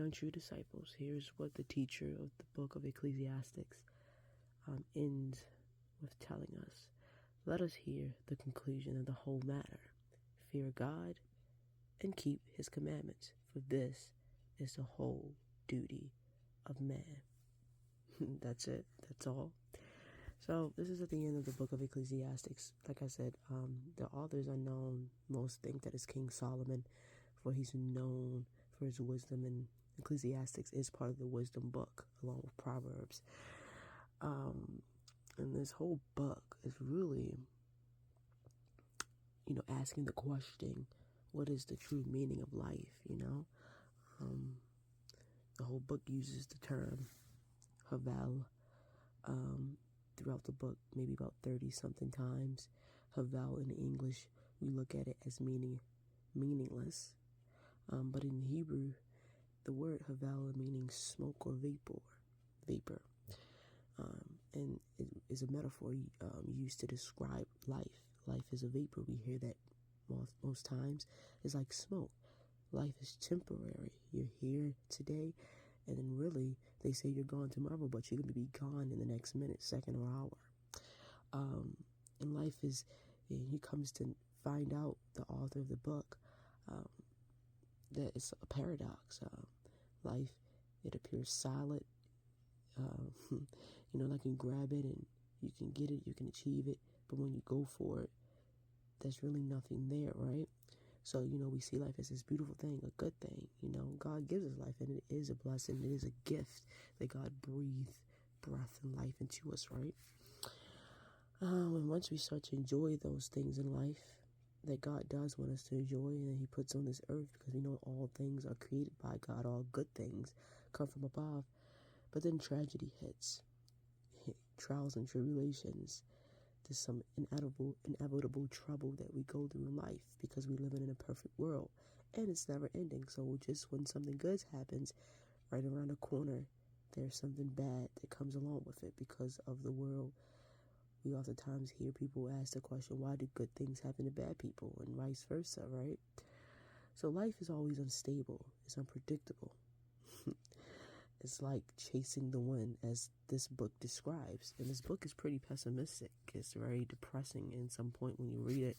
young true disciples, here's what the teacher of the book of Ecclesiastes ends with telling us. Let us hear the conclusion of the whole matter. Fear God and keep his commandments, for this is the whole duty of man. That's it. That's all. So this is at the end of the book of Ecclesiastes. Like I said, the author is unknown. Most think that it's King Solomon, for he's known for his wisdom, and Ecclesiastes is part of the wisdom book along with Proverbs. And this whole book is really, asking the question, what is the true meaning of life, The whole book uses the term Havel throughout the book, maybe about 30-something times. Havel in English, we look at it as meaningless. But in Hebrew, the word Havel meaning smoke or vapor. And it is a metaphor used to describe life. Life is a vapor. We hear that most times. It's like smoke. Life is temporary. You're here today, and then really, they say you're gone tomorrow, but you're going to be gone in the next minute, second, or hour. And life is, he comes to find out, the author of the book, that it's a paradox. Life, it appears solid. Like you can grab it and you can get it, you can achieve it, but when you go for it, there's really nothing there, right? So, we see life as this beautiful thing, a good thing. God gives us life, and it is a blessing. It is a gift that God breathed breath and life into us, right? And once we start to enjoy those things in life that God does want us to enjoy, and he puts on this earth, because we know all things are created by God, all good things come from above. But then tragedy hits, trials and tribulations. There's some inevitable trouble that we go through in life, because we live in an imperfect world, and it's never ending. So just when something good happens, right around the corner, there's something bad that comes along with it because of the world. We oftentimes hear people ask the question, why do good things happen to bad people, and vice versa, right? So life is always unstable. It's unpredictable. It's like chasing the wind, as this book describes. And this book is pretty pessimistic. It's very depressing in some point when you read it.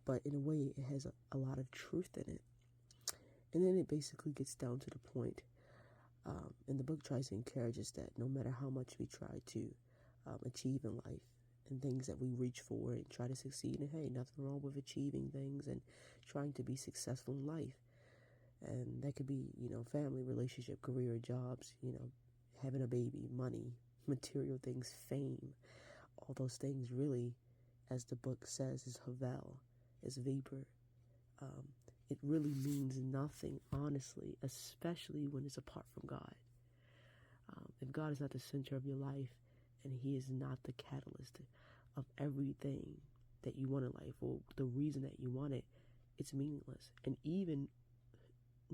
But in a way, it has a lot of truth in it. And then it basically gets down to the point. And the book tries to encourage us that no matter how much we try to achieve in life, and things that we reach for and try to succeed in, hey, nothing wrong with achieving things and trying to be successful in life. And that could be, family, relationship, career, jobs, having a baby, money, material things, fame. All those things really, as the book says, is Havel, is vapor. It really means nothing, honestly, especially when it's apart from God. If God is not the center of your life, and he is not the catalyst of everything that you want in life, or the reason that you want it, it's meaningless. And even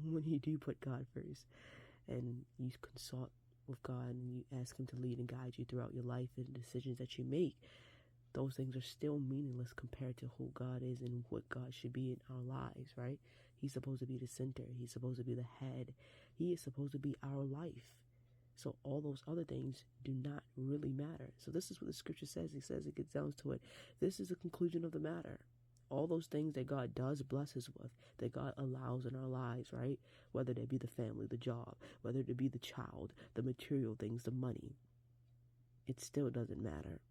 when you do put God first, and you consult with God, and you ask him to lead and guide you throughout your life and the decisions that you make, those things are still meaningless compared to who God is and what God should be in our lives, right? He's supposed to be the center. He's supposed to be the head. He is supposed to be our life. So all those other things do not really matter. So this is what the scripture says. It says, it gets down to it. This is the conclusion of the matter. All those things that God does bless us with, that God allows in our lives, right? Whether it be the family, the job, whether it be the child, the material things, the money, it still doesn't matter.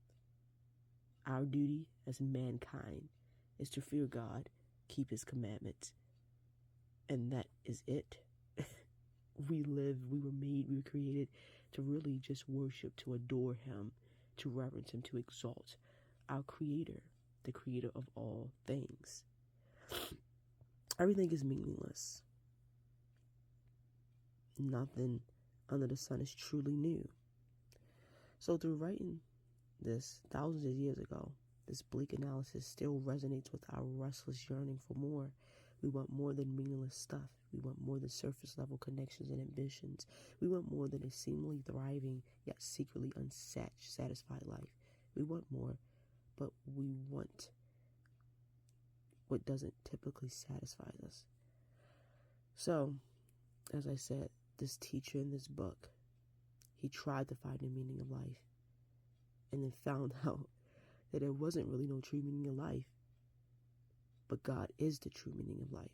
Our duty as mankind is to fear God, keep his commandments, and that is it. We were made, we were created to really just worship, to adore him, to reverence him, to exalt our creator, the creator of all things. Everything is meaningless. Nothing under the sun is truly new. So through writing this thousands of years ago, this bleak analysis still resonates with our restless yearning for more. We want more than meaningless stuff. We want more than surface level connections and ambitions. We want more than a seemingly thriving yet secretly unsatisfied life. We want more, but we want what doesn't typically satisfy us. So, as I said, this teacher in this book, he tried to find the meaning of life and then found out that there wasn't really no true meaning of life, but God is the true meaning of life.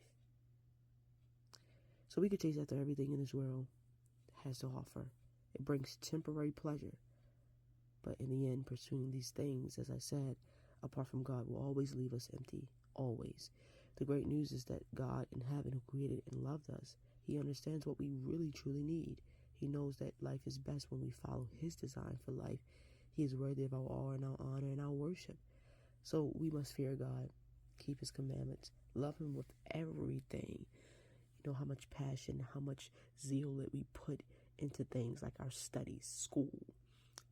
So we could chase after everything in this world has to offer. It brings temporary pleasure, but in the end, pursuing these things, as I said, apart from God, will always leave us empty, always. The great news is that God in heaven, who created and loved us, he understands what we really truly need. He knows that life is best when we follow his design for life. He is worthy of our awe and our honor and our worship. So we must fear God, keep his commandments, love him with everything. You know how much passion, how much zeal that we put into things like our studies, school.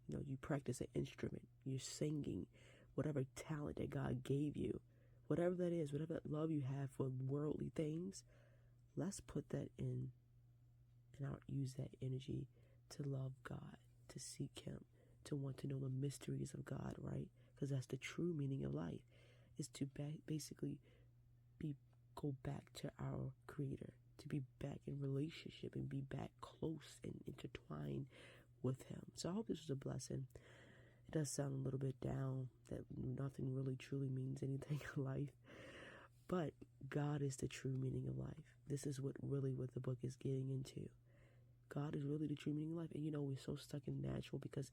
You know, you practice an instrument, you're singing, whatever talent that God gave you, whatever that is, whatever love you have for worldly things, let's put that in and use that energy to love God, to seek him, to want to know the mysteries of God, right? Because that's the true meaning of life, is to basically go back to our Creator, to be back in relationship and be back close and intertwined with him. So I hope this was a blessing. It does sound a little bit down, that nothing really truly means anything in life, but God is the true meaning of life. This is what the book is getting into. God is really the true meaning of life. And you know, we're so stuck in the natural because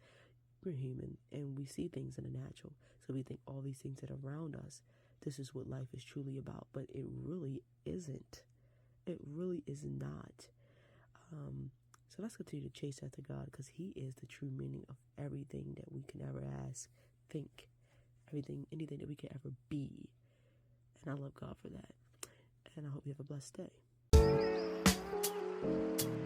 we're human and we see things in the natural. So we think all these things that are around us, this is what life is truly about. But it really isn't. It really is not. So let's continue to chase after God, because he is the true meaning of everything that we can ever ask, think, anything that we can ever be. And I love God for that. And I hope you have a blessed day.